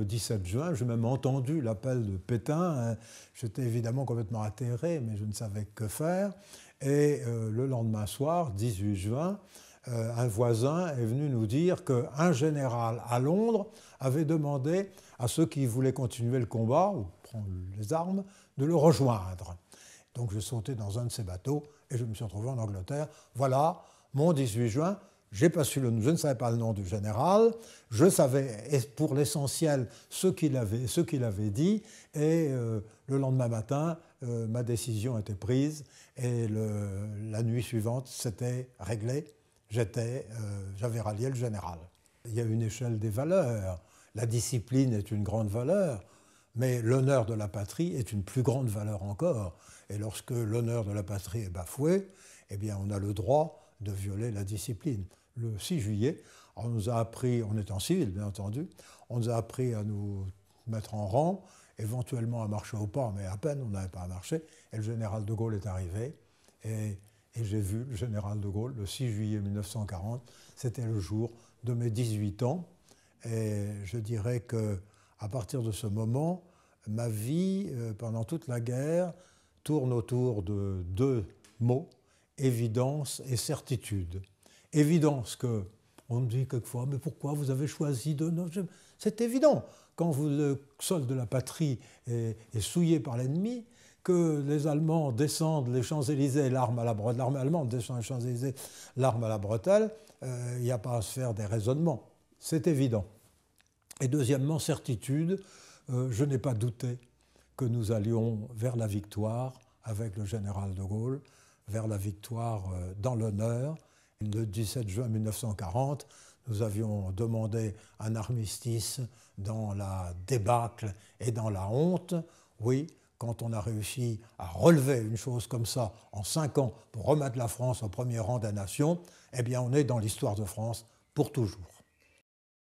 17 juin, j'ai même entendu l'appel de Pétain. J'étais évidemment complètement atterré, mais je ne savais que faire. Et le lendemain soir, 18 juin, un voisin est venu nous dire qu'un général à Londres avait demandé à ceux qui voulaient continuer le combat, ou prendre les armes, de le rejoindre. Donc je sautais dans un de ces bateaux et je me suis retrouvé en Angleterre. Voilà, mon 18 juin, je ne savais pas le nom du général, je savais pour l'essentiel ce qu'il avait dit, et le lendemain matin, ma décision était prise, et la nuit suivante, c'était réglé. J'avais rallié le général. Il y a une échelle des valeurs. La discipline est une grande valeur, mais l'honneur de la patrie est une plus grande valeur encore. Et lorsque l'honneur de la patrie est bafoué, eh bien, on a le droit de violer la discipline. Le 6 juillet, on nous a appris, on est en civil bien entendu, on nous a appris à nous mettre en rang, éventuellement à marcher au pas, mais à peine, on n'avait pas à marcher, et le général de Gaulle est arrivé, et j'ai vu le général de Gaulle le 6 juillet 1940, c'était le jour de mes 18 ans, et je dirais qu'à partir de ce moment, ma vie, pendant toute la guerre, tourne autour de deux mots, évidence et certitude. Évidence que, on me dit quelquefois, mais pourquoi vous avez choisi de... Non, c'est évident, quand le sol de la patrie est souillé par l'ennemi, que les Allemands descendent les Champs-Élysées, l'arme allemande descend les Champs-Élysées, l'arme à la bretelle, il n'y a pas à se faire des raisonnements. C'est évident. Et deuxièmement, certitude, je n'ai pas douté que nous allions vers la victoire avec le général de Gaulle, vers la victoire dans l'honneur. Le 17 juin 1940, nous avions demandé un armistice dans la débâcle et dans la honte. Oui, quand on a réussi à relever une chose comme ça en 5 ans pour remettre la France au premier rang des nations, eh bien on est dans l'histoire de France pour toujours.